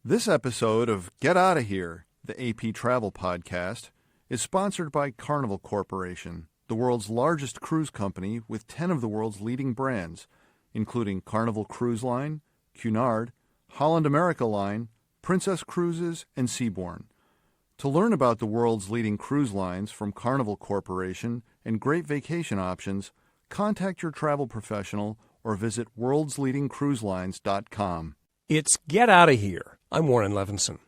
This episode of Get Outta Here, the AP Travel Podcast, is sponsored by Carnival Corporation, the world's largest cruise company with 10 of the world's leading brands, including Carnival Cruise Line, Cunard, Holland America Line, Princess Cruises, and Seabourn. To learn about the world's leading cruise lines from Carnival Corporation and great vacation options, contact your travel professional or visit worldsleadingcruiselines.com. It's Get Outta Here. I'm Warren Levinson.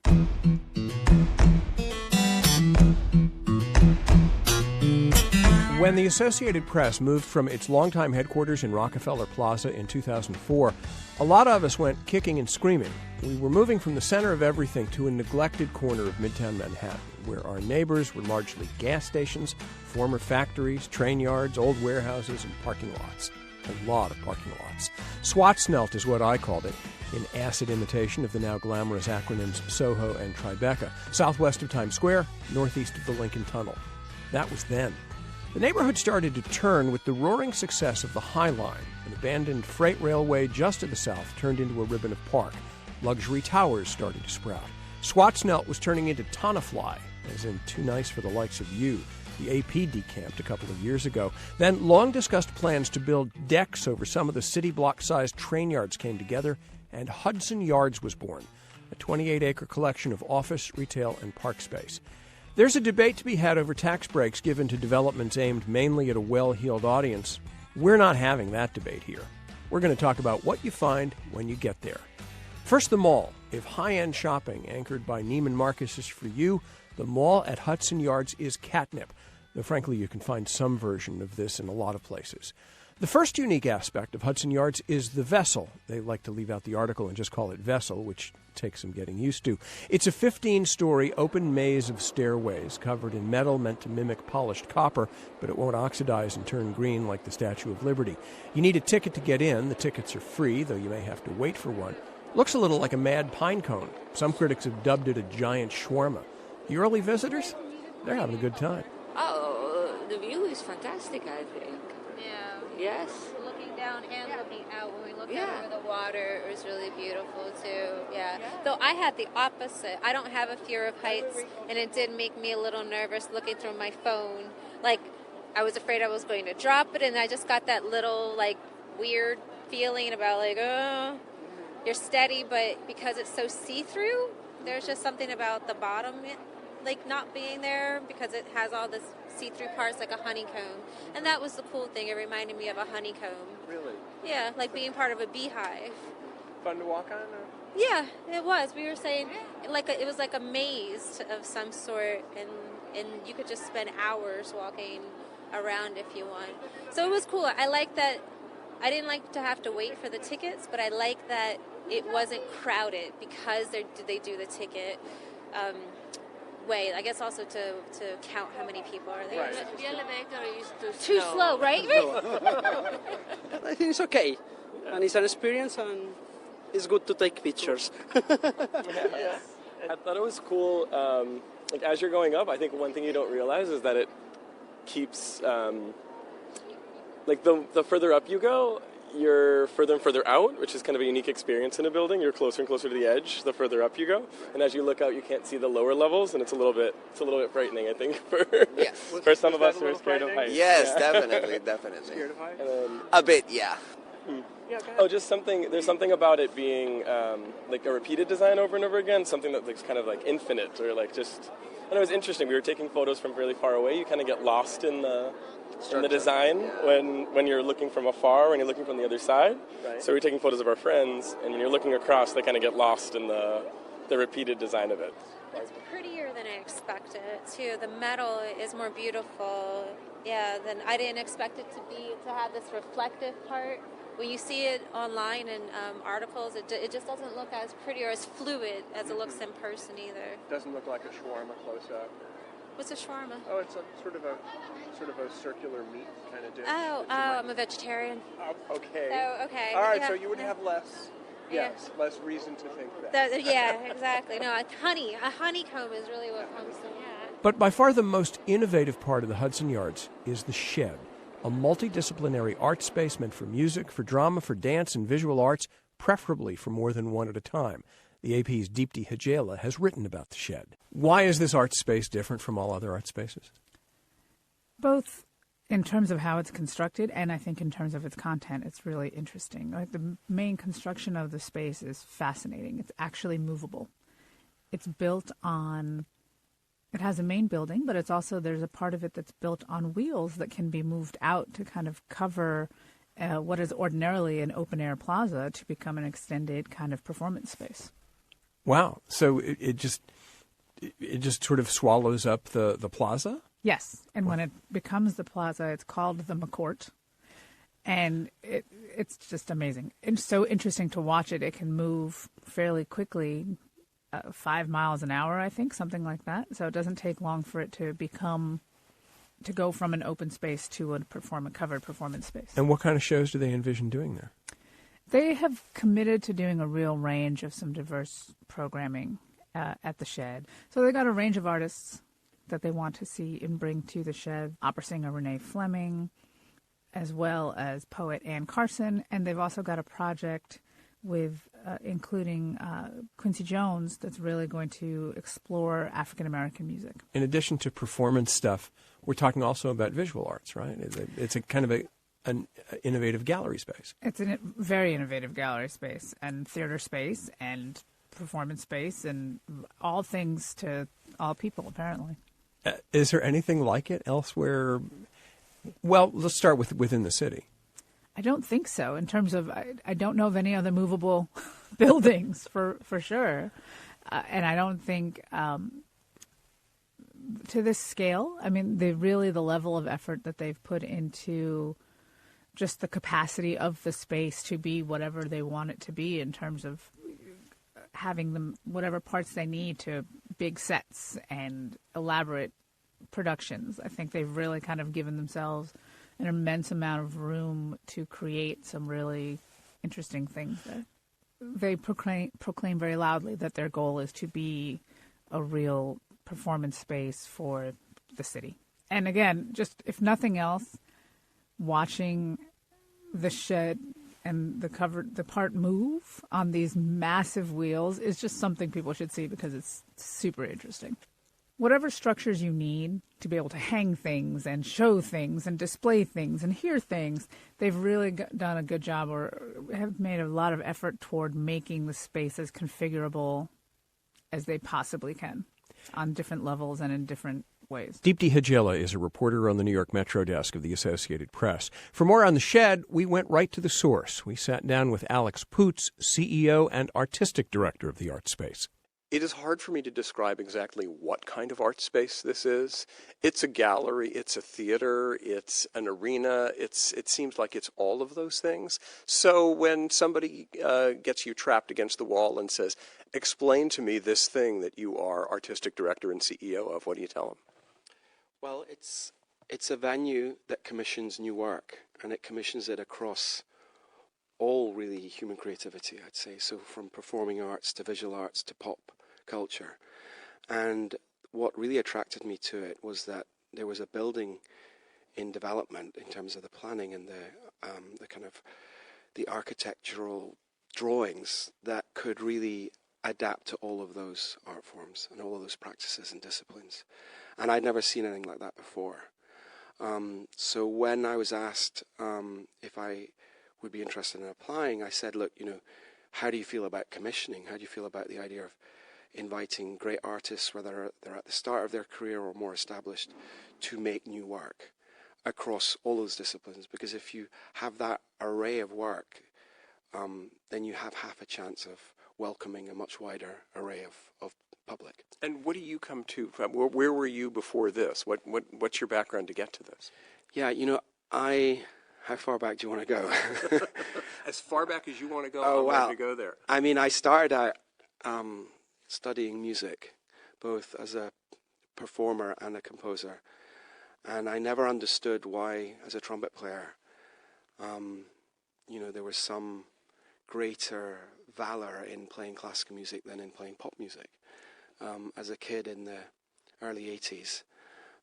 When the Associated Press moved from its longtime headquarters in Rockefeller Plaza in 2004, a lot of us went kicking and screaming. We were moving from the center of everything to a neglected corner of midtown Manhattan, where our neighbors were largely gas stations, former factories, train yards, old warehouses, and parking lots. A lot of parking lots. Swatsnelt is what I called it, in acid imitation of the now glamorous acronyms SoHo and Tribeca, southwest of Times Square, northeast of the Lincoln Tunnel. That was then. The neighborhood started to turn with the roaring success of the High Line. An abandoned freight railway just to the south turned into a ribbon of park. Luxury towers started to sprout. Swatsnelt was turning into Tonafly, as in too nice for the likes of you. The AP decamped a couple of years ago. Then long-discussed plans to build decks over some of the city block-sized train yards came together, and Hudson Yards was born, a 28-acre collection of office, retail, and park space. There's a debate to be had over tax breaks given to developments aimed mainly at a well-heeled audience. We're not having that debate here. We're going to talk about what you find when you get there. First, the mall. If high-end shopping anchored by Neiman Marcus is for you, the mall at Hudson Yards is catnip, though frankly you can find some version of this in a lot of places. The first unique aspect of Hudson Yards is the vessel. They like to leave out the article and just call it vessel, which takes some getting used to. It's a 15-story open maze of stairways covered in metal meant to mimic polished copper, but it won't oxidize and turn green like the Statue of Liberty. You need a ticket to get in. The tickets are free, though you may have to wait for one. Looks a little like a mad pine cone. Some critics have dubbed it a giant shawarma. The early visitors, they're having a good time. Oh, the view is fantastic, I think. Yeah. Yes. Looking down and looking out. When we look out over the water, it was really beautiful too. Yeah. Though I had the opposite. I don't have a fear of heights, and it did make me a little nervous looking through my phone. Like, I was afraid I was going to drop it, and I just got that little, like, weird feeling about, like, oh, you're steady, but because it's so see-through, there's just something about the bottom, like, not being there because it has all this see-through parts like a honeycomb. And that was the cool thing. It reminded me of a honeycomb. Really? Yeah, like being part of a beehive. Fun to walk on? Or? Yeah, it was. We were saying it was like a maze of some sort, and you could just spend hours walking around if you want. So it was cool. I like that. I didn't like to have to wait for the tickets, but I like that it wasn't crowded because they do the ticket way. I guess also to count how many people are there. Right. The elevator is Too slow, right? I think it's okay, and it's an experience, and it's good to take pictures. I thought it was cool. Like as you're going up, I think one thing you don't realize is that it keeps, like the further up you go, you're further and further out, which is kind of a unique experience in a building. You're closer and closer to the edge the further up you go, and as you look out, you can't see the lower levels, and it's a little bit frightening, I think, for for some of us who are scared of heights. Yes, Yeah. definitely. Scared of heights? And then, A bit, yeah. just something. There's something about it being like a repeated design over and over again. Something that looks kind of like infinite, or like just. And it was interesting. We were taking photos from really far away. You kind of get lost in the design when you're looking from afar, when you're looking from the other side. Right. So we're taking photos of our friends, and when you're looking across, they kind of get lost in the repeated design of it. It's prettier than I expected, too. The metal is more beautiful. Yeah, than I didn't expect it to have this reflective part. When you see it online in articles, it just doesn't look as pretty or as fluid as it looks in person either. Doesn't look like a shawarma close up. What's a shawarma? Oh, it's a sort of a circular meat kind of dish. I'm a vegetarian. Okay. So, okay. All right, yeah, so you would have less reason to think that. Yeah, exactly. No, a honeycomb is really what comes to mind. But by far the most innovative part of the Hudson Yards is the Shed, a multidisciplinary art space meant for music, for drama, for dance, and visual arts, preferably for more than one at a time. The AP's Deepti Hajela has written about the shed. Why is this art space different from all other art spaces? Both in terms of how it's constructed and I think in terms of its content, it's really interesting. Like the main construction of the space is fascinating. It's actually movable. It's built on, it has a main building, but it's also, there's a part of it that's built on wheels that can be moved out to kind of cover what is ordinarily an open-air plaza to become an extended kind of performance space. Wow. So it just sort of swallows up the plaza? Yes. And when it becomes the plaza, it's called the McCourt. And it's just amazing. It's so interesting to watch it. It can move fairly quickly, 5 miles an hour, I think, something like that. So it doesn't take long for it to go from an open space to a covered performance space. And what kind of shows do they envision doing there? They have committed to doing a real range of some diverse programming at the shed. So they got a range of artists that they want to see and bring to the shed. Opera singer Renee Fleming, as well as poet Ann Carson. And they've also got a project with including Quincy Jones that's really going to explore African-American music. In addition to performance stuff, we're talking also about visual arts, right? It's a kind of an innovative gallery space. It's a very innovative gallery space and theater space and performance space and all things to all people, apparently. Is there anything like it elsewhere? Well, let's start within the city. I don't think so. In terms of, I don't know of any other movable buildings for sure. And I don't think to this scale, I mean, the level of effort that they've put into just the capacity of the space to be whatever they want it to be in terms of having them, whatever parts they need to big sets and elaborate productions. I think they've really kind of given themselves an immense amount of room to create some really interesting things there. They proclaim very loudly that their goal is to be a real performance space for the city. And again, just if nothing else, watching the shed and the part move on these massive wheels is just something people should see because it's super interesting. Whatever structures you need to be able to hang things and show things and display things and hear things, they've really done a good job or have made a lot of effort toward making the space as configurable as they possibly can on different levels and in different ways. Deepti Hajela is a reporter on the New York Metro desk of the Associated Press. For more on the shed, we went right to the source. We sat down with Alex Poots, CEO and artistic director of the art space. It is hard for me to describe exactly what kind of art space this is. It's a gallery, it's a theater, it's an arena, it seems like it's all of those things. So when somebody gets you trapped against the wall and says, explain to me this thing that you are artistic director and CEO of, what do you tell them? Well, it's a venue that commissions new work, and it commissions it across all really human creativity, I'd say. So from performing arts to visual arts to pop culture. And what really attracted me to it was that there was a building in development in terms of the planning and the kind of the architectural drawings that could really adapt to all of those art forms and all of those practices and disciplines. And I'd never seen anything like that before. So when I was asked if I would be interested in applying, I said, look, how do you feel about commissioning? How do you feel about the idea of inviting great artists, whether they're at the start of their career or more established, to make new work across all those disciplines? Because if you have that array of work, then you have half a chance of welcoming a much wider array of public. And what do you come to? Where were you before this? What's your background to get to this? Yeah, how far back do you want to go? As far back as you want to go, I'm ready to go there. I mean, I started out studying music, both as a performer and a composer. And I never understood why, as a trumpet player, there was some greater valor in playing classical music than in playing pop music. As a kid in the early 80s,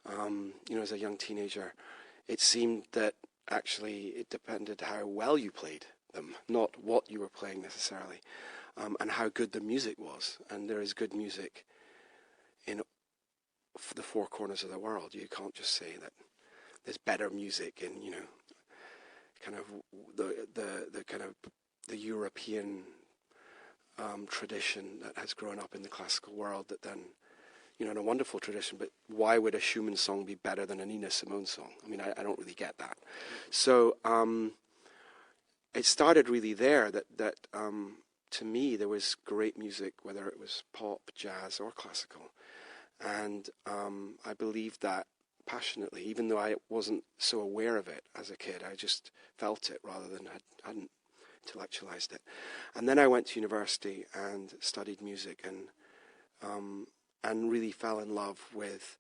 as a young teenager, it seemed that actually it depended how well you played them, not what you were playing necessarily. and how good the music was. And there is good music in the four corners of the world. You can't just say that there's better music in, kind of the kind of the European tradition that has grown up in the classical world that then, in a wonderful tradition, but why would a Schumann song be better than a Nina Simone song? I mean, I don't really get that. So it started really there that to me there was great music, whether it was pop, jazz, or classical. And I believed that passionately, even though I wasn't so aware of it as a kid. I just felt it rather than hadn't intellectualized it. And then I went to university and studied music and really fell in love with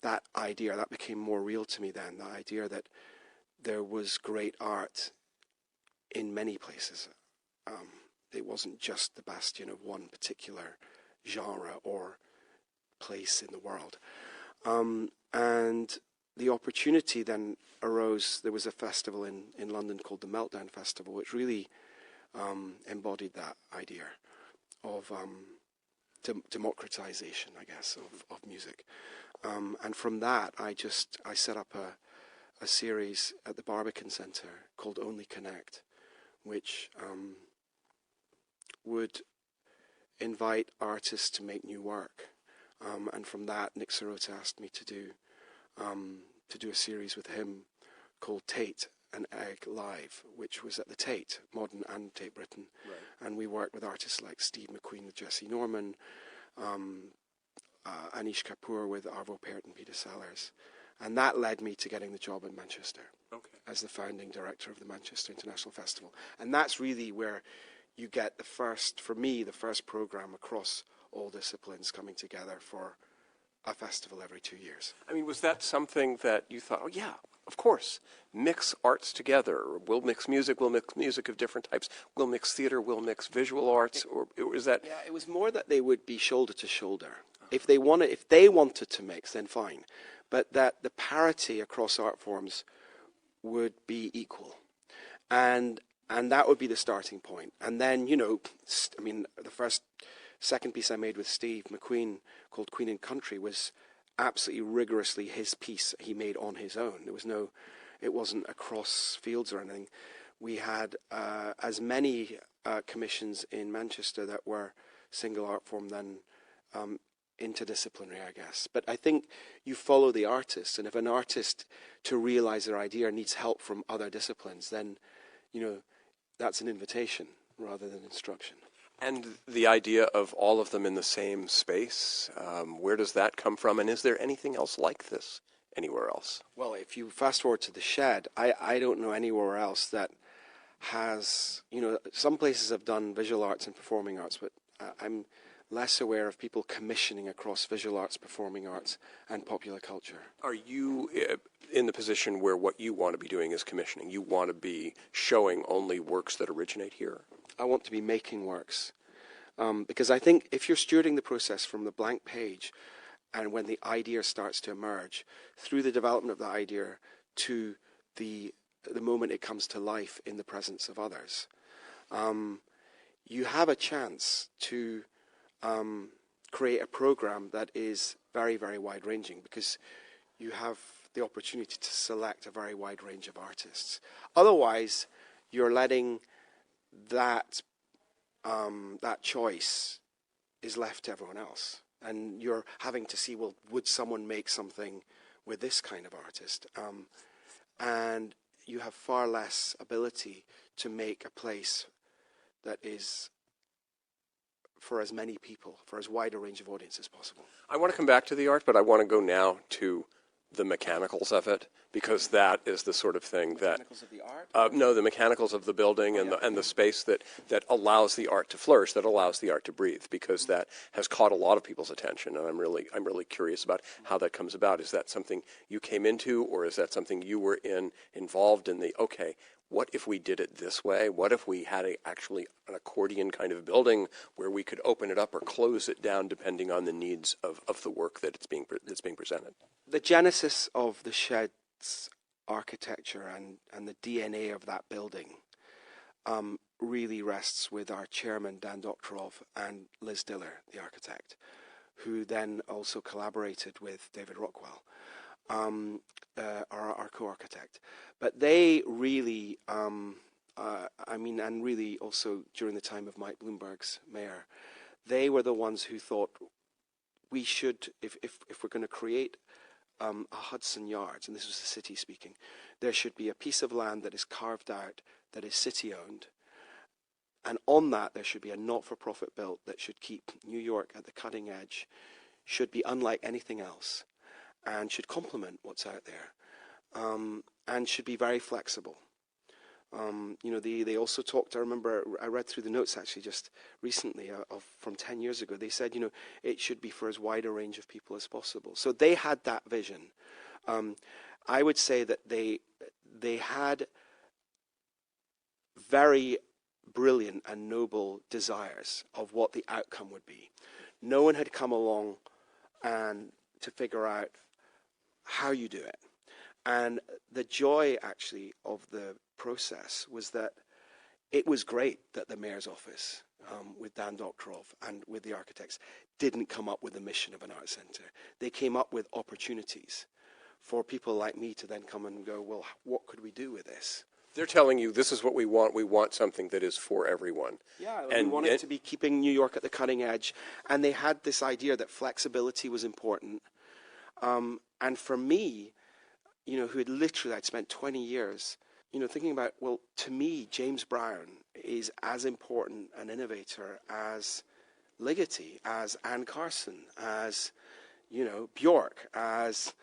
that idea. That became more real to me then, the idea that there was great art in many places. It wasn't just the bastion of one particular genre or place in the world. And the opportunity then arose. There was a festival in London called the Meltdown Festival, which really embodied that idea of democratization, I guess, of music. And from that, I set up a series at the Barbican Centre called Only Connect, which would invite artists to make new work. And from that, Nick Sirota asked me to do a series with him called Tate and Egg Live, which was at the Tate, Modern and Tate Britain. Right. And we worked with artists like Steve McQueen with Jesse Norman, Anish Kapoor with Arvo Pärt and Peter Sellers. And that led me to getting the job in Manchester as the founding director of the Manchester International Festival. And that's really where you get the first program across all disciplines coming together for a festival every 2 years. I mean, was that something that you thought, oh yeah, of course, mix arts together. We'll mix music of different types. We'll mix theater, we'll mix visual arts, or is that? Yeah, it was more that they would be shoulder to shoulder. If they wanted to mix, then fine. But that the parity across art forms would be equal. And that would be the starting point. And then, the second piece I made with Steve McQueen called Queen and Country was absolutely rigorously his piece he made on his own. It wasn't across fields or anything. We had as many commissions in Manchester that were single art form than interdisciplinary, I guess. But I think you follow the artist, and if an artist, to realize their idea, needs help from other disciplines, then, that's an invitation rather than instruction. And the idea of all of them in the same space, where does that come from? And is there anything else like this anywhere else? Well, if you fast forward to the Shed, I don't know anywhere else that has, some places have done visual arts and performing arts, but I'm less aware of people commissioning across visual arts, performing arts, and popular culture. Are you in the position where what you want to be doing is commissioning? You want to be showing only works that originate here? I want to be making works. Because I think if you're stewarding the process from the blank page and when the idea starts to emerge, through the development of the idea to the moment it comes to life in the presence of others, you have a chance to create a program that is very, very wide-ranging, because you have the opportunity to select a very wide range of artists. Otherwise, you're letting that choice is left to everyone else, and you're having to see, well, would someone make something with this kind of artist? And you have far less ability to make a place that is for as many people, for as wide a range of audience as possible. I want to come back to the art, but I want to go now to the mechanicals of it, because that is the sort of thing that... Mechanicals of the art? No, the mechanicals of the building and the space that allows the art to flourish, that allows the art to breathe, because that has caught a lot of people's attention, and I'm really curious about how that comes about. Is that something you came into, or is that something you were involved in what if we did it this way? What if we had actually an accordion kind of building where we could open it up or close it down depending on the needs of the work that's being presented? The genesis of the Shed's architecture and the DNA of that building really rests with our chairman, Dan Doktorov, and Liz Diller, the architect, who then also collaborated with David Rockwell, our co-architect. But they really, and really also during the time of Mike Bloomberg's mayor, they were the ones who thought we should, if we're going to create a Hudson Yards, and this was the city speaking, there should be a piece of land that is carved out, that is city-owned, and on that there should be a not-for-profit built that should keep New York at the cutting edge, should be unlike anything else, and should complement what's out there, and should be very flexible. They also talked, I remember I read through the notes actually just recently from 10 years ago. They said, it should be for as wide a range of people as possible. So they had that vision. I would say that they had very brilliant and noble desires of what the outcome would be. No one had come along and to figure out how you do it. And the joy, actually, of the process was that it was great that the mayor's office, with Dan Doktorov and with the architects, didn't come up with the mission of an art center. They came up with opportunities for people like me to then come and go, well, what could we do with this? They're telling you this is what we want. We want something that is for everyone. Yeah, and we wanted to be keeping New York at the cutting edge. And they had this idea that flexibility was important. And for me, who had literally, I'd spent 20 years, thinking about, well, to me, James Brown is as important an innovator as Ligeti, as Anne Carson, as, Bjork, as,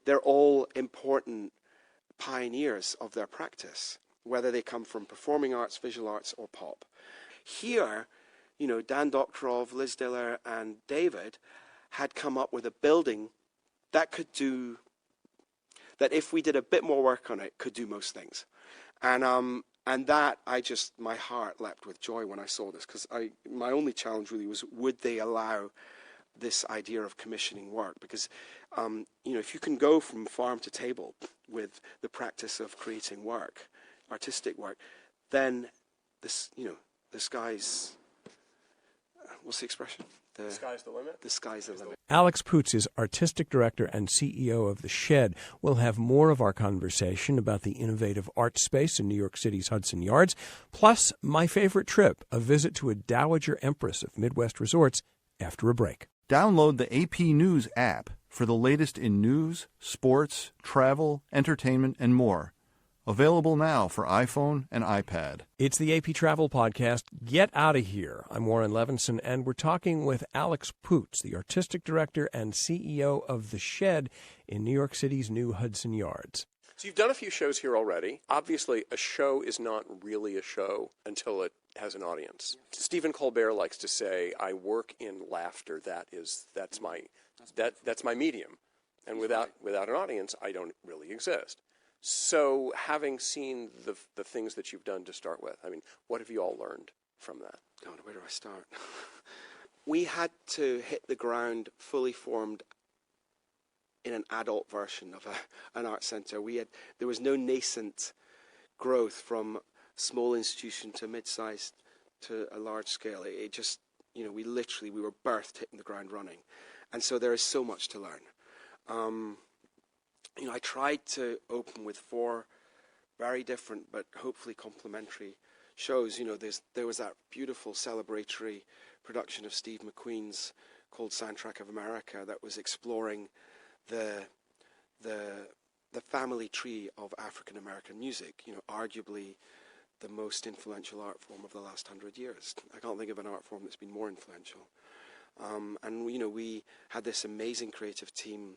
they're all important pioneers of their practice, whether they come from performing arts, visual arts, or pop. Here, Dan Doktorov, Liz Diller, and David had come up with a building that could do, that if we did a bit more work on it, could do most things. And that, my heart leapt with joy when I saw this, because my only challenge really was, would they allow this idea of commissioning work? Because, if you can go from farm to table with the practice of creating work, artistic work, then this, the sky's, what's the expression? The sky's the limit? The sky's the limit. Alex Poots is artistic director and CEO of The Shed. We'll have more of our conversation about the innovative art space in New York City's Hudson Yards, plus my favorite trip, a visit to a Dowager Empress of Midwest resorts, after a break. Download the AP News app for the latest in news, sports, travel, entertainment, and more. Available now for iPhone and iPad. It's the AP Travel Podcast, Get Outta Here. I'm Warren Levinson, and we're talking with Alex Poots, the artistic director and CEO of The Shed in New York City's new Hudson Yards. So you've done a few shows here already. Obviously, a show is not really a show until it has an audience. Stephen Colbert likes to say, "I work in laughter. That's my medium, and without an audience, I don't really exist." So, having seen the things that you've done to start with, what have you all learned from that? God, where do I start? We had to hit the ground fully formed in an adult version of an art center. There was no nascent growth from small institution to mid-sized to a large scale. It just, we were birthed hitting the ground running. And so there is so much to learn. I tried to open with 4 very different but hopefully complementary shows. There was that beautiful celebratory production of Steve McQueen's called Soundtrack of America that was exploring the family tree of African American music, arguably the most influential art form of the last 100 years. I can't think of an art form that's been more influential. And we had this amazing creative team,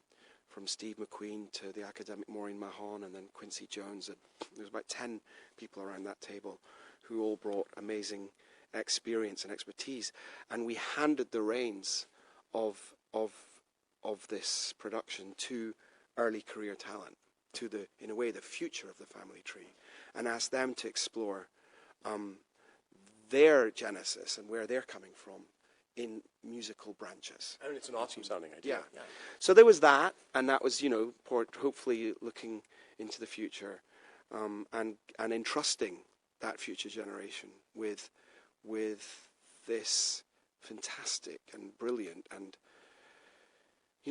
from Steve McQueen to the academic Maureen Mahon and then Quincy Jones. And there was about 10 people around that table who all brought amazing experience and expertise. And we handed the reins of this production to early career talent, to in a way, the future of the family tree, and asked them to explore their genesis and where they're coming from in musical branches. It's an awesome sounding idea. Yeah. So there was that, and that was, hopefully looking into the future, and entrusting that future generation with this fantastic and brilliant and,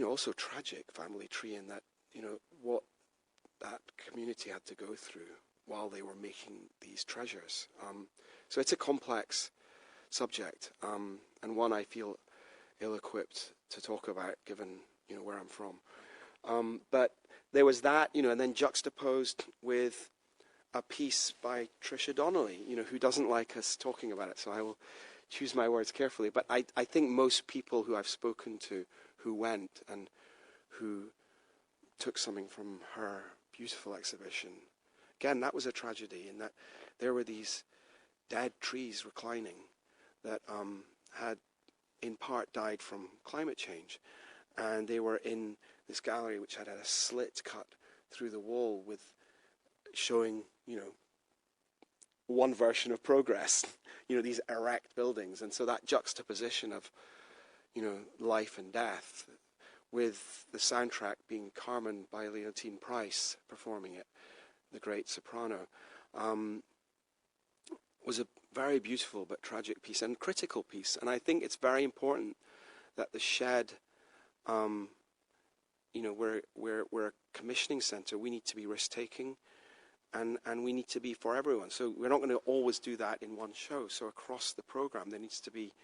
also tragic family tree, and that, what that community had to go through while they were making these treasures. So it's a complex subject, and one I feel ill-equipped to talk about, given, where I'm from. But there was that, and then juxtaposed with a piece by Tricia Donnelly, who doesn't like us talking about it, so I will choose my words carefully. But I think most people who I've spoken to who went and who took something from her beautiful exhibition, again, that was a tragedy, in that there were these dead trees reclining that had in part died from climate change, and they were in this gallery which had a slit cut through the wall with showing, one version of progress, these erect buildings. And so that juxtaposition of, life and death, with the soundtrack being Carmen by Leontine Price performing it, the great soprano, was a very beautiful but tragic piece and critical piece. And I think it's very important that the Shed, we're a commissioning centre. We need to be risk-taking, and we need to be for everyone. So we're not going to always do that in one show. So across the programme, there needs to be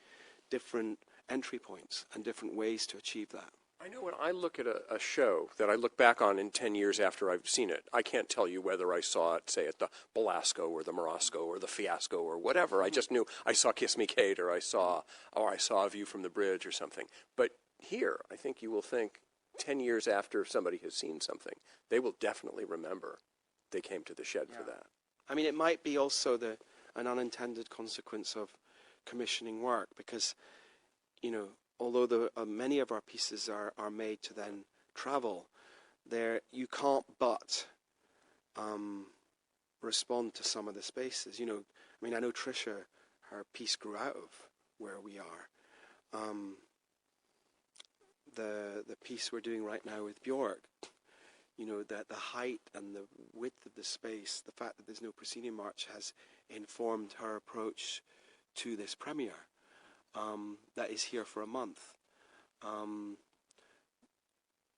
different entry points and different ways to achieve that. I know when I look at a show that I look back on in 10 years after I've seen it, I can't tell you whether I saw it, say, at the Belasco or the Morosco or the Fiasco or whatever. I just knew I saw Kiss Me Kate, or I saw A View from the Bridge or something. But here, I think you will think 10 years after somebody has seen something, they will definitely remember they came to the Shed for that. I mean, it might be also an unintended consequence of commissioning work, because, although many of our pieces are made to then travel, you can't but respond to some of the spaces. I know Tricia, her piece grew out of where we are. The piece we're doing right now with Bjork, that the height and the width of the space, the fact that there's no proscenium arch, has informed her approach to this premiere that is here for a month.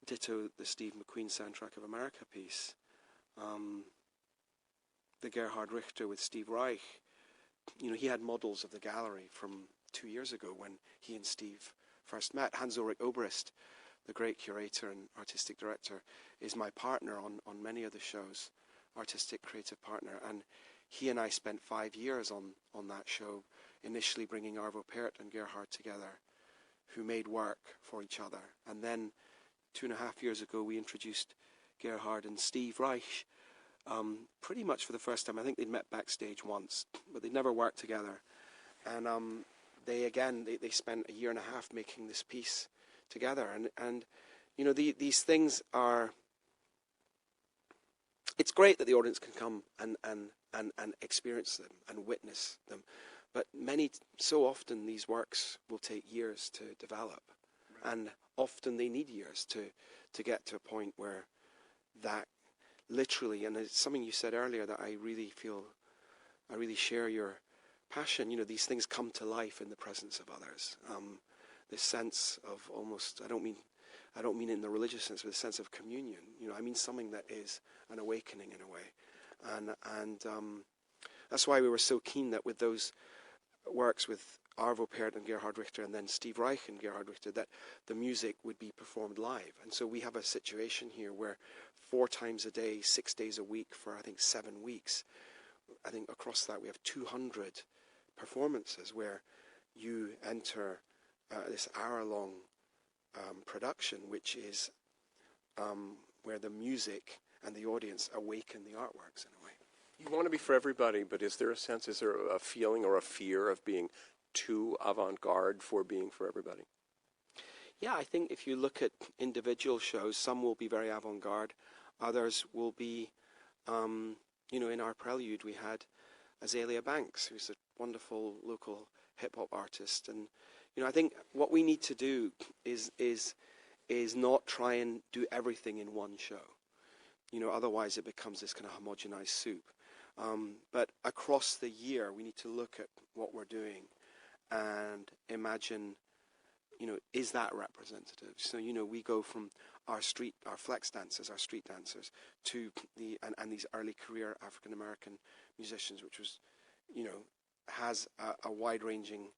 Ditto the Steve McQueen Soundtrack of America piece. The Gerhard Richter with Steve Reich. He had models of the gallery from 2 years ago when he and Steve first met. Hans-Ulrich Obrist, the great curator and artistic director, is my partner on many of the shows, artistic creative partner. And he and I spent 5 years on that show, initially bringing Arvo Pärt and Gerhard together, who made work for each other. And then 2.5 years ago, we introduced Gerhard and Steve Reich, pretty much for the first time. I think they'd met backstage once, but they'd never worked together. And they spent 1.5 years making this piece together. And these things are... It's great that the audience can come and experience them and witness them. But so often these works will take years to develop. Right. And often they need years to get to a point where that literally, and it's something you said earlier that I really share your passion, these things come to life in the presence of others. This sense of almost, I don't mean it in the religious sense, but the sense of communion. I mean something that is an awakening in a way. And that's why we were so keen that with those works with Arvo Pärt and Gerhard Richter, and then Steve Reich and Gerhard Richter, that the music would be performed live. And so we have a situation here where 4 times a day, 6 days a week for, I think, 7 weeks, I think across that we have 200 performances where you enter this hour-long production, which is where the music and the audience awaken the artworks in a way. You want to be for everybody, but is there a feeling or a fear of being too avant-garde for being for everybody? Yeah, I think if you look at individual shows, some will be very avant-garde, others will be, in our Prelude we had Azalea Banks, who's a wonderful local hip-hop artist. And, I think what we need to do is not try and do everything in one show. Otherwise it becomes this kind of homogenized soup. But across the year, we need to look at what we're doing and imagine, is that representative? So, we go from our flex dancers, our street dancers, to and these early career African American musicians, which was, has a wide-ranging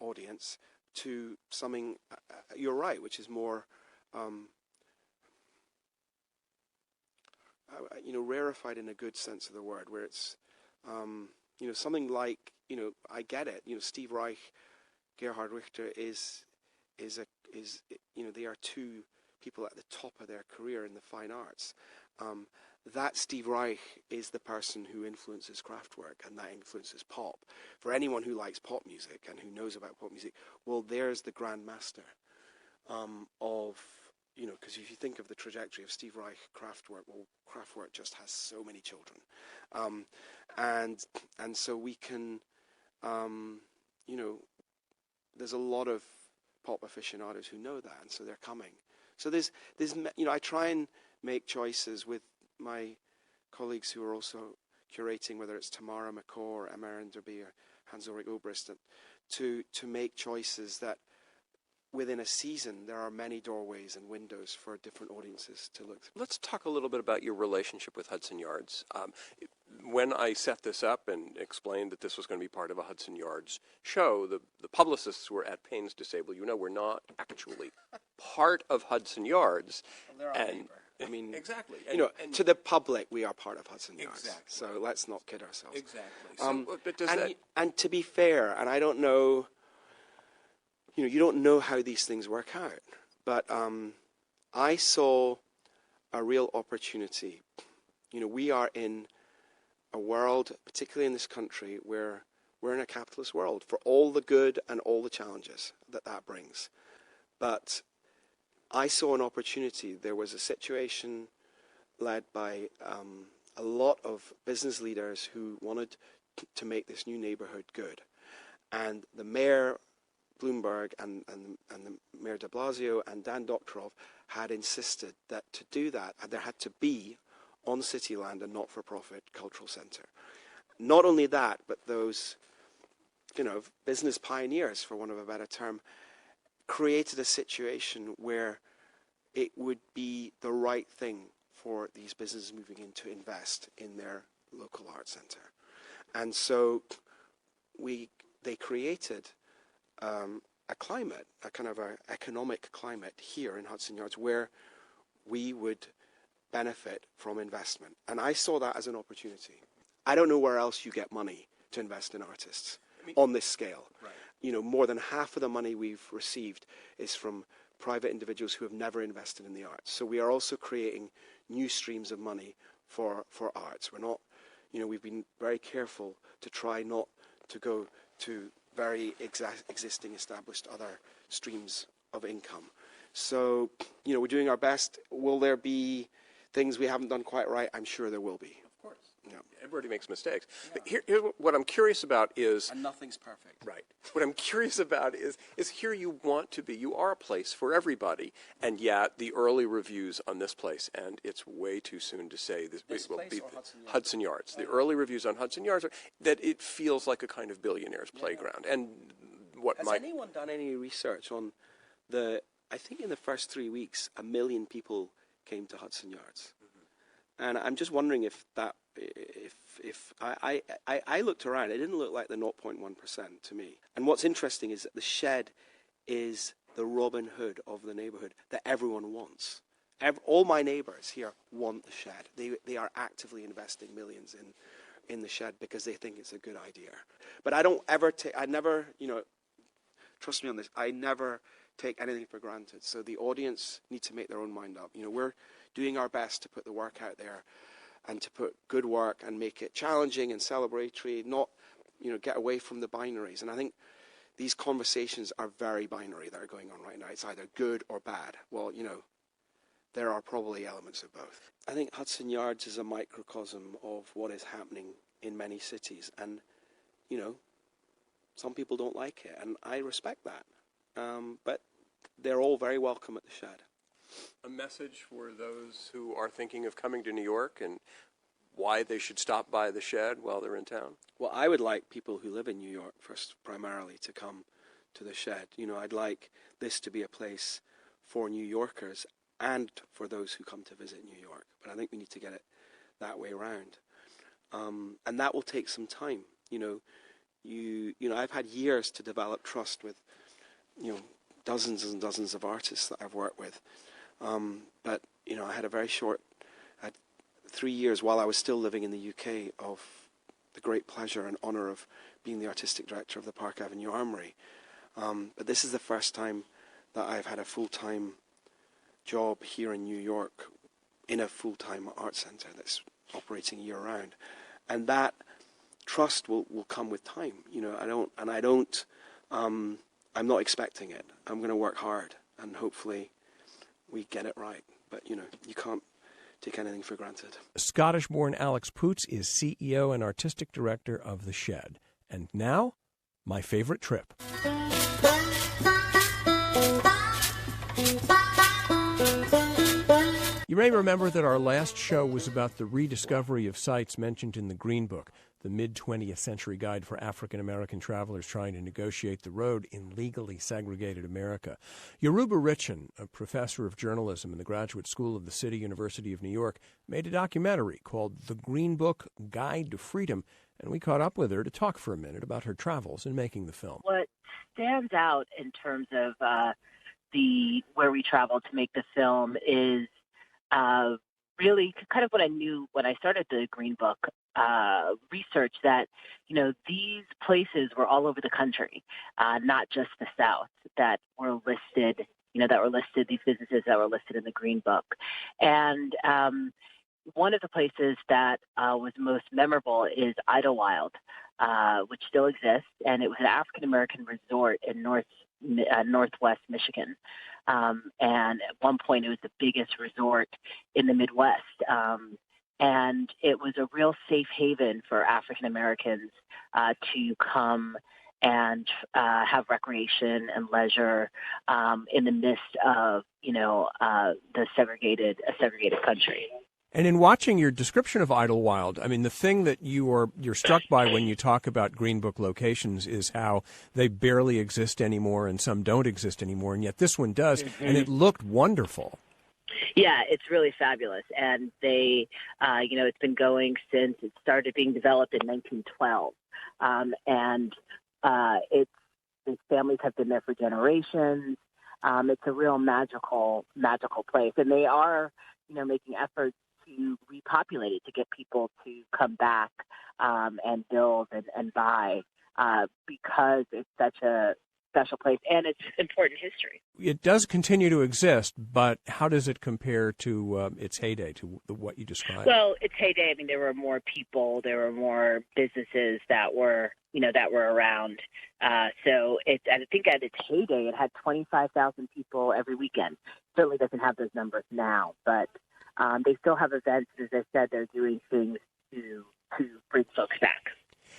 audience, to something, you're right, which is more, rarefied in a good sense of the word, where it's, something like, I get it, Steve Reich, Gerhard Richter they are two people at the top of their career in the fine arts. That Steve Reich is the person who influences Kraftwerk, and that influences pop. For anyone who likes pop music and who knows about pop music, well, there's the grand master of, because if you think of the trajectory of Steve Reich, Kraftwerk, well, Kraftwerk just has so many children. And so we can, there's a lot of pop aficionados who know that, and so they're coming. So there's I try and make choices with my colleagues who are also curating, whether it's Tamara McCaw or Emma Enderby or Hans-Ulrich Obrist, to make choices that within a season there are many doorways and windows for different audiences to look through. Let's talk a little bit about your relationship with Hudson Yards. When I set this up and explained that this was going to be part of a Hudson Yards show, the publicists were at pains to say, well, we're not actually part of Hudson Yards. Well, they're our neighbor. I mean, exactly. And, to the public, we are part of Hudson Yards. Exactly. So let's not kid ourselves. Exactly. So, and to be fair, and I don't know, you don't know how these things work out, but I saw a real opportunity. We are in a world, particularly in this country, where we're in a capitalist world, for all the good and all the challenges that brings. But I saw an opportunity. There was a situation led by a lot of business leaders who wanted to make this new neighborhood good. And the mayor, Bloomberg, and the Mayor de Blasio and Dan Doktorov had insisted that to do that, there had to be on city land a not-for-profit cultural center. Not only that, but those, business pioneers, for want of a better term, created a situation where it would be the right thing for these businesses moving in to invest in their local art center. And so they created a climate, a kind of an economic climate here in Hudson Yards where we would benefit from investment. And I saw that as an opportunity. I don't know where else you get money to invest in artists on this scale. Right. More than half of the money we've received is from private individuals who have never invested in the arts. So we are also creating new streams of money for arts. We're not, we've been very careful to try not to go to very existing, established other streams of income. So, we're doing our best. Will there be things we haven't done quite right? I'm sure there will be. Of course. Yeah. Everybody makes mistakes. Yeah. But here's what I'm curious about is... And nothing's perfect. Right. What I'm curious about is here you want to be. You are a place for everybody. And yet, the early reviews on this place, and it's way too soon to say this will be Hudson Yards. The early reviews on Hudson Yards are that it feels like a kind of billionaire's playground. And Has anyone done any research on I think in the first 3 weeks, 1 million people came to Hudson Yards. Mm-hmm. And I'm just wondering if I looked around, it didn't look like the 0.1% to me. And what's interesting is that the Shed is the Robin Hood of the neighborhood that everyone wants. All my neighbors here want the Shed. They are actively investing millions in the Shed because they think it's a good idea. But I don't ever trust me on this, I never take anything for granted. So the audience need to make their own mind up. We're doing our best to put the work out there and to put good work and make it challenging and celebratory, not, get away from the binaries. And I think these conversations are very binary that are going on right now. It's either good or bad. Well, there are probably elements of both. I think Hudson Yards is a microcosm of what is happening in many cities. And, some people don't like it, and I respect that. But they're all very welcome at the Shed. A message for those who are thinking of coming to New York and why they should stop by the Shed while they're in town? Well, I would like people who live in New York first, primarily, to come to the Shed. I'd like this to be a place for New Yorkers and for those who come to visit New York. But I think we need to get it that way around. And that will take some time. I've had years to develop trust with, dozens and dozens of artists that I've worked with. But I had I had 3 years while I was still living in the UK of the great pleasure and honor of being the artistic director of the Park Avenue Armory. But this is the first time that I've had a full-time job here in New York in a full-time art center that's operating year-round. And that trust will come with time. I'm not expecting it. I'm going to work hard, and hopefully we get it right. But, you can't take anything for granted. Scottish-born Alex Poots is CEO and artistic director of The Shed. And now, my favorite trip. You may remember that our last show was about the rediscovery of sites mentioned in the Green Book, the mid-20th century guide for African-American travelers trying to negotiate the road in legally segregated America. Yoruba Richin, a professor of journalism in the Graduate School of the City University of New York, made a documentary called The Green Book Guide to Freedom, and we caught up with her to talk for a minute about her travels in making the film. What stands out in terms of where we traveled to make the film is really kind of what I knew when I started the Green Book research, that, these places were all over the country, not just the South, that were listed, these businesses that were listed in the Green Book. And one of the places that was most memorable is Idlewild, which still exists, and it was an African-American resort in northwest Michigan. And at one point, it was the biggest resort in the Midwest. And it was a real safe haven for African Americans to come and have recreation and leisure in the midst of, a segregated country. And in watching your description of Idlewild, I mean, the thing that you're struck by when you talk about Green Book locations is how they barely exist anymore and some don't exist anymore, and yet this one does, and it looked wonderful. Yeah, it's really fabulous, and they, it's been going since it started being developed in 1912, and its families have been there for generations. It's a real magical place, and they are, making efforts to repopulate it, to get people to come back and build and buy because it's such a special place and it's important history. It does continue to exist, but how does it compare to its heyday, to what you described? Well, its heyday, I mean, there were more people, there were more businesses that were around. So I think at its heyday, it had 25,000 people every weekend. Certainly doesn't have those numbers now, but they still have events. As I said, they're doing things to bring folks back.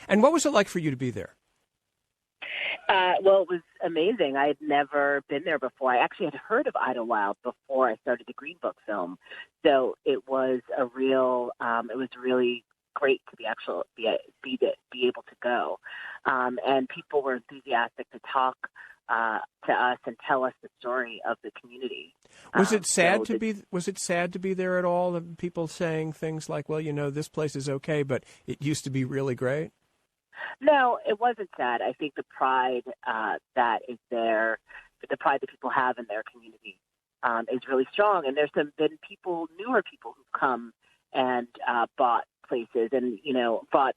And what was it like for you to be there? Well, it was amazing. I had never been there before. I actually had heard of Idlewild before I started the Green Book film. So it was it was really great to be able to go. And people were enthusiastic to talk to us and tell us the story of the community. Was it sad to be there at all? The people saying things like, "Well, this place is okay, but it used to be really great." No, it wasn't sad. I think the pride that is there, the pride that people have in their community, is really strong. And there's been newer people who've come and bought places and bought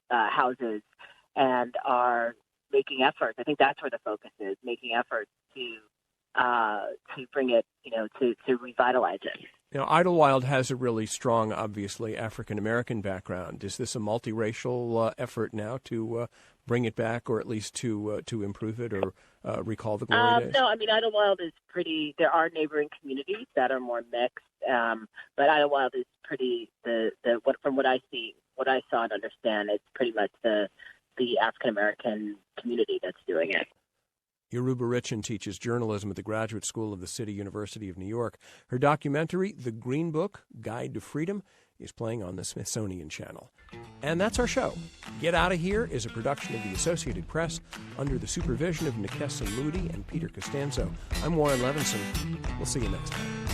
houses and are making efforts. I think that's where the focus is, making efforts to bring it, to revitalize it. Idlewild has a really strong, obviously, African-American background. Is this a multiracial effort now to bring it back, or at least to improve it, or recall the glory days? No, I mean, Idlewild is pretty. There are neighboring communities that are more mixed, but Idlewild is pretty. From what I saw and understand, it's pretty much the African-American community that's doing it. Yoruba Richin teaches journalism at the Graduate School of the City University of New York. Her documentary, The Green Book, Guide to Freedom, is playing on the Smithsonian Channel. And that's our show. Get Outta Here is a production of the Associated Press under the supervision of Nikessa Moody and Peter Costanzo. I'm Warren Levinson. We'll see you next time.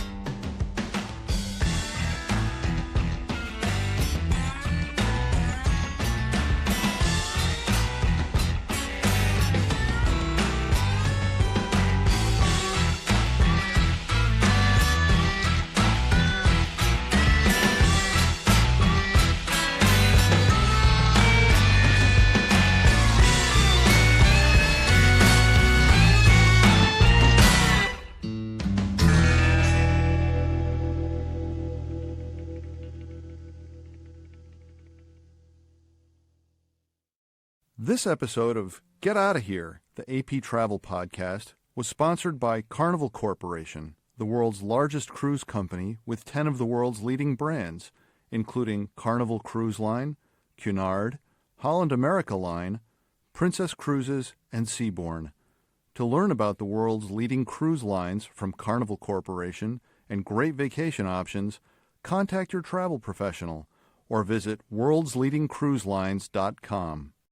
This episode of Get Outta Here, the AP Travel Podcast, was sponsored by Carnival Corporation, the world's largest cruise company with 10 of the world's leading brands, including Carnival Cruise Line, Cunard, Holland America Line, Princess Cruises, and Seabourn. To learn about the world's leading cruise lines from Carnival Corporation and great vacation options, contact your travel professional or visit worldsleadingcruiselines.com.